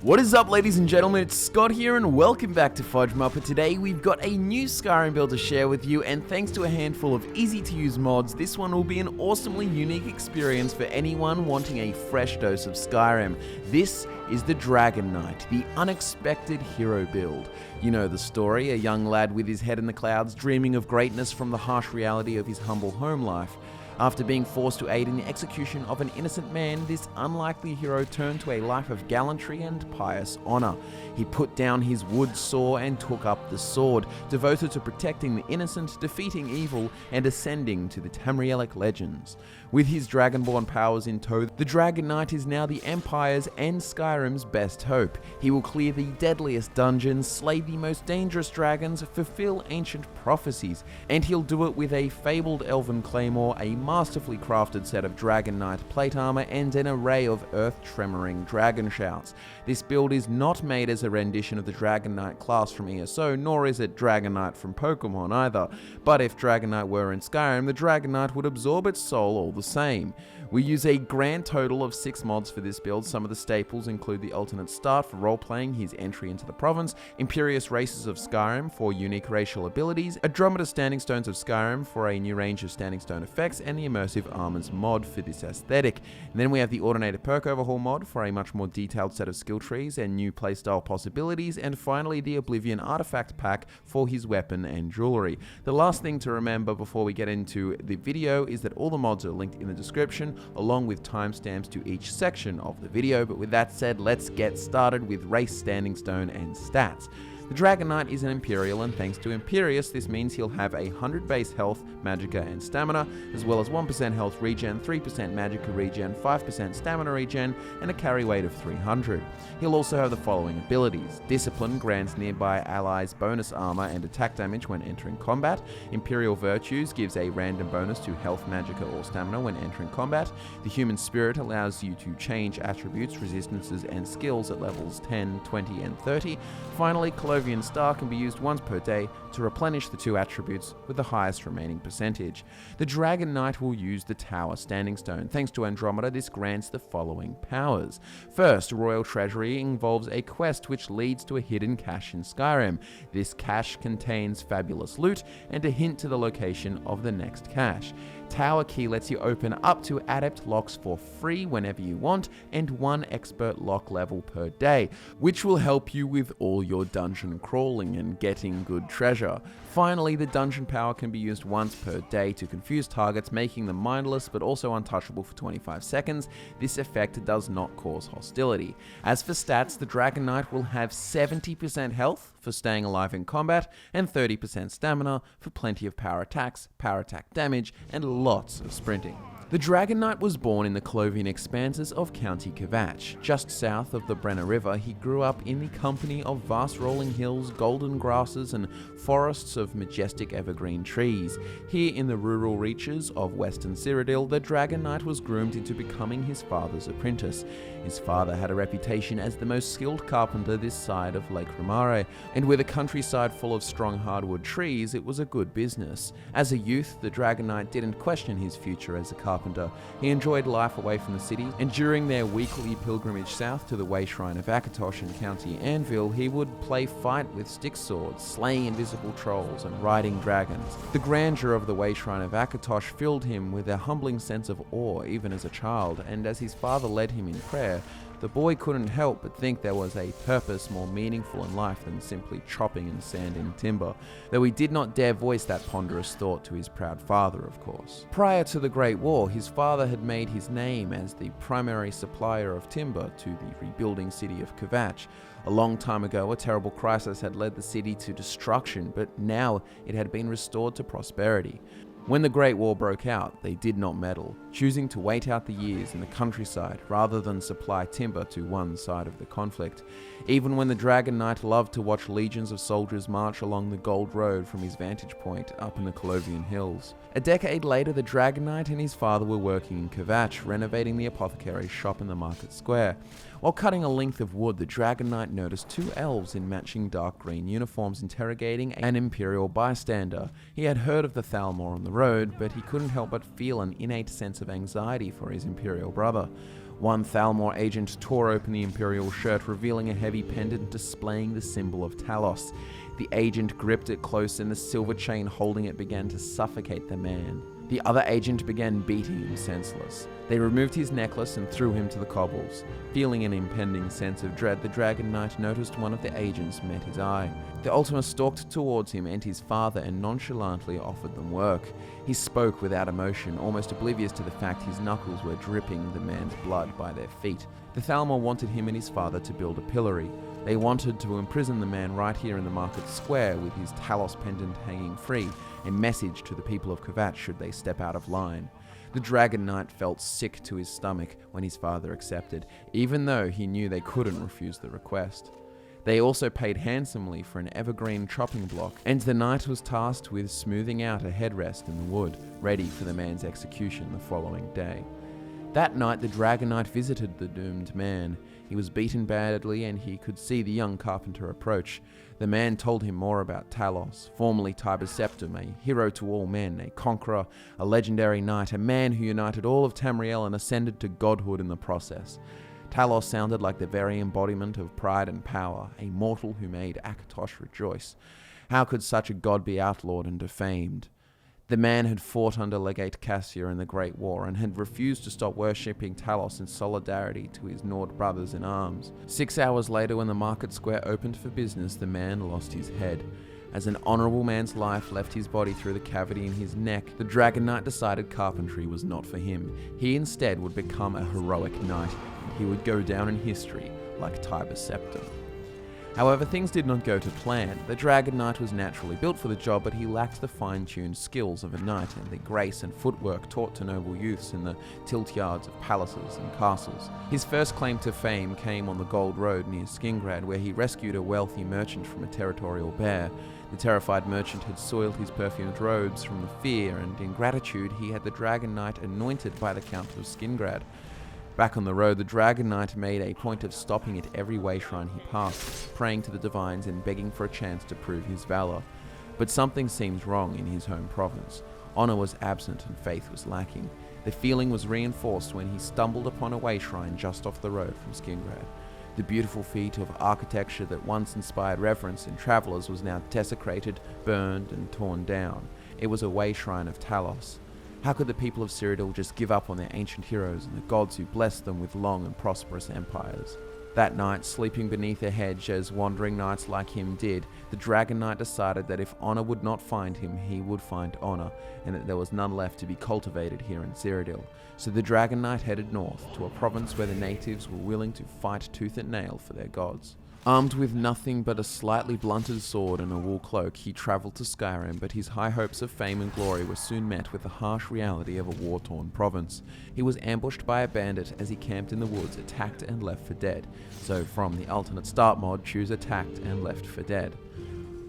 What is up, ladies and gentlemen? It's Scott here and welcome back to FudgeMuppet. Today we've got a new Skyrim build to share with you, and thanks to a handful of easy to use mods, this one will be an awesomely unique experience for anyone wanting a fresh dose of Skyrim. This is the Dragon Knight, the unexpected hero build. You know the story, a young lad with his head in the clouds dreaming of greatness from the harsh reality of his humble home life. After being forced to aid in the execution of an innocent man, this unlikely hero turned to a life of gallantry and pious honor. He put down his wood saw and took up the sword, devoted to protecting the innocent, defeating evil, and ascending to the Tamrielic legends. With his dragonborn powers in tow, the Dragon Knight is now the Empire's and Skyrim's best hope. He will clear the deadliest dungeons, slay the most dangerous dragons, fulfill ancient prophecies, and he'll do it with a fabled elven claymore, a masterfully crafted set of Dragon Knight plate armor, and an array of earth-tremoring dragon shouts. This build is not made as a rendition of the Dragon Knight class from ESO, nor is it Dragon Knight from Pokemon either. But if Dragon Knight were in Skyrim, the Dragon Knight would absorb its soul all the same. We use a grand total of 6 mods for this build. Some of the staples include the alternate start for role-playing, his entry into the province, Imperious Races of Skyrim for unique racial abilities, Andromeda Standing Stones of Skyrim for a new range of Standing Stone effects, and the Immersive Armors mod for this aesthetic. And then we have the Ordinated Perk Overhaul mod for a much more detailed set of skill trees and new playstyle possibilities, and finally the Oblivion Artifact Pack for his weapon and jewelry. The last thing to remember before we get into the video is that all the mods are linked in the description, along with timestamps to each section of the video. But with that said, let's get started with race, standing stone, and stats. The Dragon Knight is an Imperial, and thanks to Imperious, this means he'll have 100 base health, magicka, and stamina, as well as 1% health regen, 3% magicka regen, 5% stamina regen, and a carry weight of 300. He'll also have the following abilities. Discipline grants nearby allies bonus armor and attack damage when entering combat. Imperial Virtues gives a random bonus to health, magicka, or stamina when entering combat. The Human Spirit allows you to change attributes, resistances, and skills at levels 10, 20, and 30. Finally, Oblivion Star can be used once per day to replenish the 2 attributes with the highest remaining percentage. The Dragon Knight will use the Tower Standing Stone. Thanks to Andromeda, this grants the following powers. First, Royal Treasury involves a quest which leads to a hidden cache in Skyrim. This cache contains fabulous loot and a hint to the location of the next cache. Tower Key lets you open up to adept locks for free whenever you want, and 1 expert lock level per day, which will help you with all your dungeon crawling and getting good treasure. Finally, the dungeon power can be used once per day to confuse targets, making them mindless but also untouchable for 25 seconds. This effect does not cause hostility. As for stats, the Dragon Knight will have 70% health for staying alive in combat, and 30% stamina for plenty of power attacks, power attack damage, and lots of sprinting. The Dragon Knight was born in the Clovian expanses of County Kvatch. Just south of the Brenner River, he grew up in the company of vast rolling hills, golden grasses, and forests of majestic evergreen trees. Here in the rural reaches of western Cyrodiil, the Dragon Knight was groomed into becoming his father's apprentice. His father had a reputation as the most skilled carpenter this side of Lake Romare, and with a countryside full of strong hardwood trees, it was a good business. As a youth, the Dragon Knight didn't question his future as a carpenter. He enjoyed life away from the city, and during their weekly pilgrimage south to the Way Shrine of Akatosh in County Anvil, he would play fight with stick swords, slaying invisible trolls and riding dragons. The grandeur of the Way Shrine of Akatosh filled him with a humbling sense of awe even as a child, and as his father led him in prayer, the boy couldn't help but think there was a purpose more meaningful in life than simply chopping and sanding timber, though he did not dare voice that ponderous thought to his proud father, of course. Prior to the Great War, his father had made his name as the primary supplier of timber to the rebuilding city of Kvatch. A long time ago, a terrible crisis had led the city to destruction, but now it had been restored to prosperity. When the Great War broke out, they did not meddle, choosing to wait out the years in the countryside rather than supply timber to one side of the conflict. Even when the Dragon Knight loved to watch legions of soldiers march along the Gold Road from his vantage point up in the Colovian Hills. A decade later, the Dragon Knight and his father were working in Kvatch, renovating the apothecary's shop in the market square. While cutting a length of wood, the Dragon Knight noticed 2 elves in matching dark green uniforms interrogating an Imperial bystander. He had heard of the Thalmor on the road, but he couldn't help but feel an innate sense of anxiety for his Imperial brother. One Thalmor agent tore open the Imperial shirt, revealing a heavy pendant displaying the symbol of Talos. The agent gripped it close and the silver chain holding it began to suffocate the man. The other agent began beating him senseless. They removed his necklace and threw him to the cobbles. Feeling an impending sense of dread, the Dragon Knight noticed one of the agents met his eye. The Ultima stalked towards him and his father and nonchalantly offered them work. He spoke without emotion, almost oblivious to the fact his knuckles were dripping the man's blood by their feet. The Thalmor wanted him and his father to build a pillory. They wanted to imprison the man right here in the market square with his Talos pendant hanging free, a message to the people of Kvat should they step out of line. The Dragon Knight felt sick to his stomach when his father accepted, even though he knew they couldn't refuse the request. They also paid handsomely for an evergreen chopping block, and the knight was tasked with smoothing out a headrest in the wood, ready for the man's execution the following day. That night the Dragon Knight visited the doomed man. He was beaten badly and he could see the young carpenter approach. The man told him more about Talos, formerly Tiber's Septum, a hero to all men, a conqueror, a legendary knight, a man who united all of Tamriel and ascended to godhood in the process. Talos sounded like the very embodiment of pride and power, a mortal who made Akatosh rejoice. How could such a god be outlawed and defamed? The man had fought under Legate Cassia in the Great War and had refused to stop worshipping Talos in solidarity to his Nord brothers in arms. 6 hours later, when the market square opened for business, the man lost his head. As an honourable man's life left his body through the cavity in his neck, the Dragon Knight decided carpentry was not for him. He instead would become a heroic knight, and he would go down in history like Tiber's Septum. However, things did not go to plan. The Dragon Knight was naturally built for the job, but he lacked the fine-tuned skills of a knight and the grace and footwork taught to noble youths in the tilt yards of palaces and castles. His first claim to fame came on the Gold Road near Skingrad, where he rescued a wealthy merchant from a territorial bear. The terrified merchant had soiled his perfumed robes from the fear, and in gratitude he had the Dragon Knight anointed by the Count of Skingrad. Back on the road, the Dragon Knight made a point of stopping at every way shrine he passed, praying to the divines and begging for a chance to prove his valor. But something seemed wrong in his home province. Honor was absent and faith was lacking. The feeling was reinforced when he stumbled upon a way shrine just off the road from Skingrad. The beautiful feat of architecture that once inspired reverence in travelers was now desecrated, burned, and torn down. It was a way shrine of Talos. How could the people of Cyrodiil just give up on their ancient heroes and the gods who blessed them with long and prosperous empires? That night, sleeping beneath a hedge as wandering knights like him did, the Dragon Knight decided that if honor would not find him, he would find honor, and that there was none left to be cultivated here in Cyrodiil. So the Dragon Knight headed north, to a province where the natives were willing to fight tooth and nail for their gods. Armed with nothing but a slightly blunted sword and a wool cloak, he travelled to Skyrim, but his high hopes of fame and glory were soon met with the harsh reality of a war-torn province. He was ambushed by a bandit as he camped in the woods, attacked and left for dead. So from the alternate start mod, choose attacked and left for dead.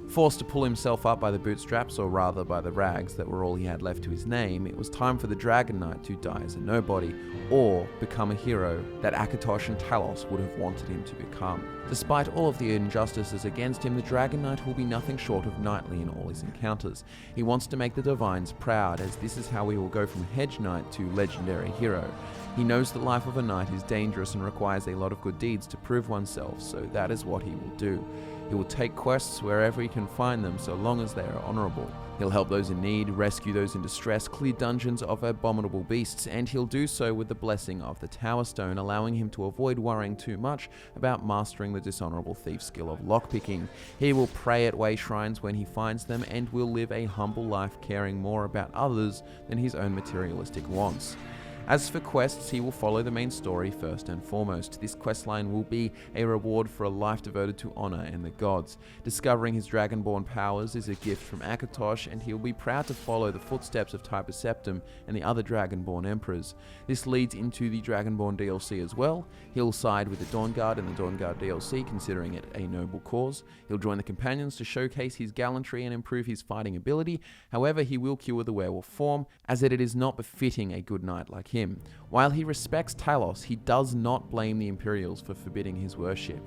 Forced to pull himself up by the bootstraps, or rather by the rags that were all he had left to his name, it was time for the Dragon Knight to die as a nobody, or become a hero that Akatosh and Talos would have wanted him to become. Despite all of the injustices against him, the Dragon Knight will be nothing short of knightly in all his encounters. He wants to make the divines proud, as this is how he will go from hedge knight to legendary hero. He knows the life of a knight is dangerous and requires a lot of good deeds to prove oneself, so that is what he will do. He will take quests wherever he can find them, so long as they are honourable. He'll help those in need, rescue those in distress, clear dungeons of abominable beasts, and he'll do so with the blessing of the Tower Stone, allowing him to avoid worrying too much about mastering the dishonourable thief skill of lockpicking. He will pray at way shrines when he finds them, and will live a humble life caring more about others than his own materialistic wants. As for quests, he will follow the main story first and foremost. This questline will be a reward for a life devoted to honor and the gods. Discovering his dragonborn powers is a gift from Akatosh, and he will be proud to follow the footsteps of Tiber's Septum and the other dragonborn emperors. This leads into the Dragonborn DLC as well. He'll side with the Dawnguard in the Dawnguard DLC, considering it a noble cause. He'll join the companions to showcase his gallantry and improve his fighting ability. However, he will cure the werewolf form, as it is not befitting a good knight like him. While he respects Talos, he does not blame the Imperials for forbidding his worship.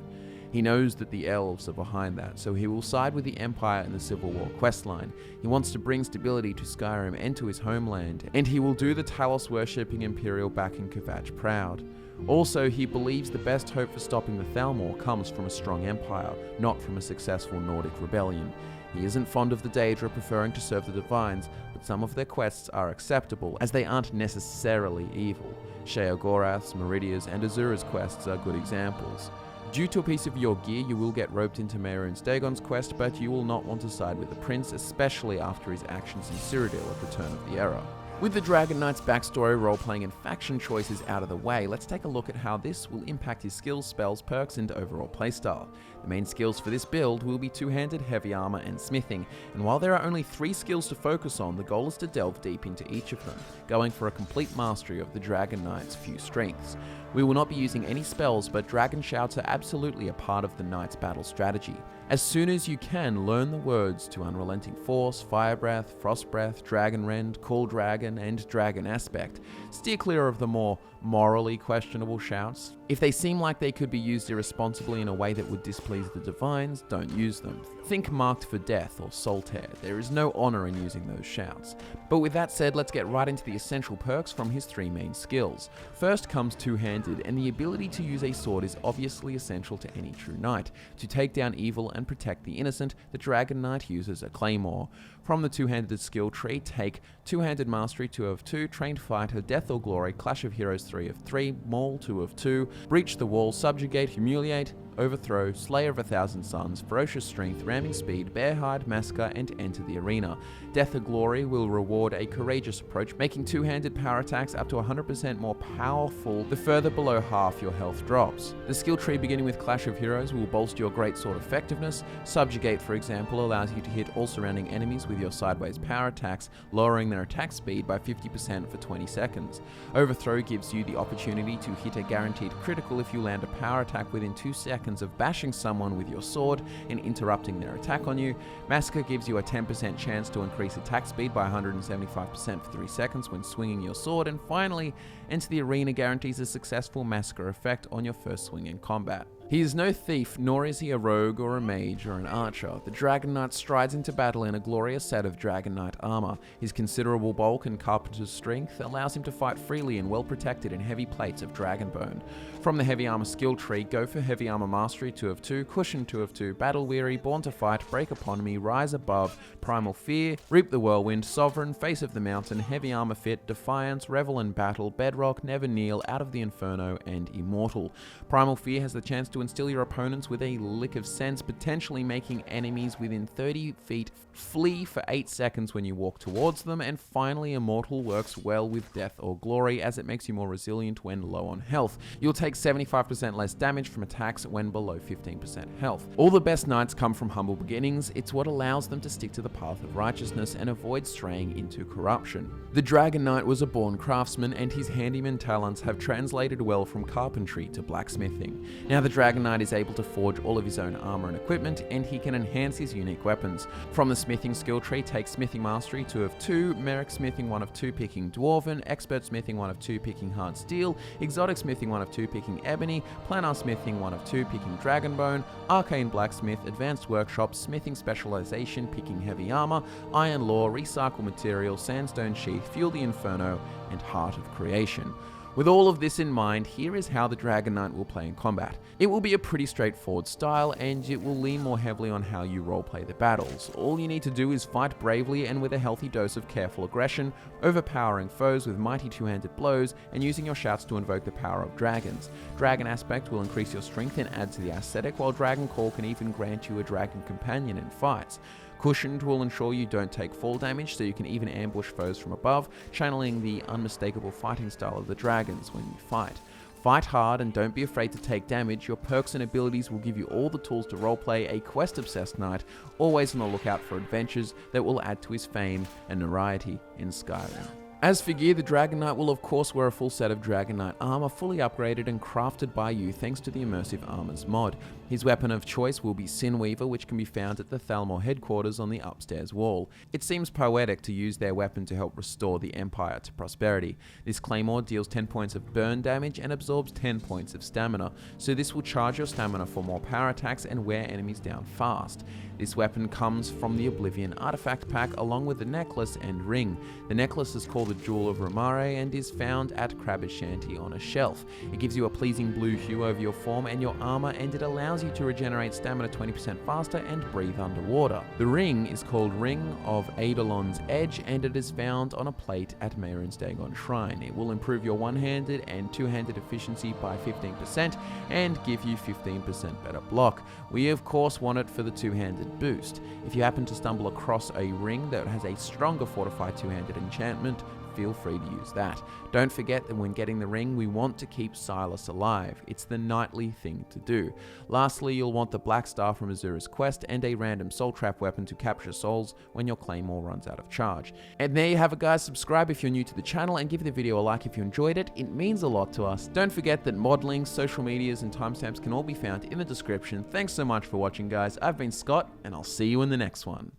He knows that the elves are behind that, so he will side with the Empire in the Civil War questline. He wants to bring stability to Skyrim and to his homeland, and he will do the Talos-worshipping Imperial backing Kvatch proud. Also, he believes the best hope for stopping the Thalmor comes from a strong empire, not from a successful Nordic rebellion. He isn't fond of the Daedra, preferring to serve the Divines, but some of their quests are acceptable, as they aren't necessarily evil. Sheogorath's, Meridia's, and Azura's quests are good examples. Due to a piece of your gear, you will get roped into Mehrunes Dagon's quest, but you will not want to side with the prince, especially after his actions in Cyrodiil at the turn of the era. With the Dragon Knight's backstory, role-playing, and faction choices out of the way, let's take a look at how this will impact his skills, spells, perks, and overall playstyle. The main skills for this build will be two-handed, heavy armor, and smithing, and while there are only 3 skills to focus on, the goal is to delve deep into each of them, going for a complete mastery of the Dragon Knight's few strengths. We will not be using any spells, but Dragon Shouts are absolutely a part of the Knight's battle strategy. As soon as you can, learn the words to Unrelenting Force, Fire Breath, Frost Breath, Dragon Rend, Call Dragon, and Dragon Aspect. Steer clear of the more morally questionable shouts. If they seem like they could be used irresponsibly in a way that would displease the Divines, don't use them. Think Marked for Death or Solitaire. There is no honor in using those shouts. But with that said, let's get right into the essential perks from his 3 main skills. First comes two-handed, and the ability to use a sword is obviously essential to any true knight. To take down evil and protect the innocent, the Dragon Knight uses a claymore. From the two-handed skill tree, take Two-handed Mastery 2 of 2, Trained Fighter, Death or Glory, Clash of Heroes 3 of 3, Maul 2 of 2, Breach the Wall, Subjugate, Humiliate, Overthrow, Slayer of 1,000 Suns, Ferocious Strength, Ramming Speed, Bearhide, Massacre, and Enter the Arena. Death or Glory will reward a courageous approach, making two-handed power attacks up to 100% more powerful the further below half your health drops. The skill tree beginning with Clash of Heroes will bolster your greatsword effectiveness. Subjugate, for example, allows you to hit all surrounding enemies with your sideways power attacks, lowering their attack speed by 50% for 20 seconds. Overthrow gives you the opportunity to hit a guaranteed critical if you land a power attack within 2 seconds of bashing someone with your sword and interrupting their attack on you. Massacre gives you a 10% chance to increase attack speed by 175% for 3 seconds when swinging your sword. And finally, Enter the Arena guarantees a successful Massacre effect on your first swing in combat. He is no thief, nor is he a rogue or a mage or an archer. The Dragon Knight strides into battle in a glorious set of Dragon Knight armor. His considerable bulk and carpenter's strength allows him to fight freely and well protected in heavy plates of dragon bone. From the heavy armor skill tree, go for Heavy Armor Mastery 2 of 2, Cushion 2 of 2, Battle Weary, Born to Fight, Break Upon Me, Rise Above, Primal Fear, Reap the Whirlwind, Sovereign, Face of the Mountain, Heavy Armor Fit, Defiance, Revel in Battle, Bedrock, Never Kneel, Out of the Inferno, and Immortal. Primal Fear has the chance to instill your opponents with a lick of sense, potentially making enemies within 30 feet flee for 8 seconds when you walk towards them. And finally, Immortal works well with Death or Glory, as it makes you more resilient when low on health. You'll take 75% less damage from attacks when below 15% health. All the best knights come from humble beginnings. It's what allows them to stick to the path of righteousness and avoid straying into corruption. The Dragon Knight was a born craftsman, and his handyman talents have translated well from carpentry to blacksmithing. Now the Dragon Knight is able to forge all of his own armor and equipment, and he can enhance his unique weapons. From the smithing skill tree, take Smithing Mastery 2 of 2, Merrick Smithing 1 of 2 picking Dwarven, Expert Smithing 1 of 2 picking Hard Steel, Exotic Smithing 1 of 2 picking Ebony, Planar Smithing 1 of 2 picking Dragonbone, Arcane Blacksmith, Advanced Workshop, Smithing Specialization picking Heavy Armor, Iron Law, Recycle Material, Sandstone Sheath, Fuel the Inferno, and Heart of Creation. With all of this in mind, here is how the Dragon Knight will play in combat. It will be a pretty straightforward style, and it will lean more heavily on how you roleplay the battles. All you need to do is fight bravely and with a healthy dose of careful aggression, overpowering foes with mighty two-handed blows, and using your shouts to invoke the power of dragons. Dragon Aspect will increase your strength and add to the aesthetic, while Dragon Call can even grant you a dragon companion in fights. Cushioned will ensure you don't take fall damage, so you can even ambush foes from above, channeling the unmistakable fighting style of the dragons when you fight. Fight hard and don't be afraid to take damage. Your perks and abilities will give you all the tools to roleplay a quest-obsessed knight, always on the lookout for adventures that will add to his fame and notoriety in Skyrim. As for gear, the Dragon Knight will of course wear a full set of Dragon Knight armor, fully upgraded and crafted by you thanks to the Immersive Armors mod. His weapon of choice will be Sinweaver, which can be found at the Thalmor headquarters on the upstairs wall. It seems poetic to use their weapon to help restore the Empire to prosperity. This claymore deals 10 points of burn damage and absorbs 10 points of stamina, so this will charge your stamina for more power attacks and wear enemies down fast. This weapon comes from the Oblivion artifact pack along with the necklace and ring. The necklace is called the Jewel of Romare and is found at Crabber's Shanty on a shelf. It gives you a pleasing blue hue over your form and your armor, and it allows you to regenerate stamina 20% faster and breathe underwater. The ring is called Ring of Eidolon's Edge, and it is found on a plate at Mehrunes Dagon Shrine. It will improve your one-handed and two-handed efficiency by 15% and give you 15% better block. We of course want it for the two-handed boost. If you happen to stumble across a ring that has a stronger fortified two-handed enchantment, feel free to use that. Don't forget that when getting the ring, we want to keep Silas alive. It's the knightly thing to do. Lastly, you'll want the Black Star from Azura's quest and a random soul trap weapon to capture souls when your claymore runs out of charge. And there you have it, guys. Subscribe if you're new to the channel and give the video a like if you enjoyed it. It means a lot to us. Don't forget that mod links, social medias and timestamps can all be found in the description. Thanks so much for watching, guys. I've been Scott and I'll see you in the next one.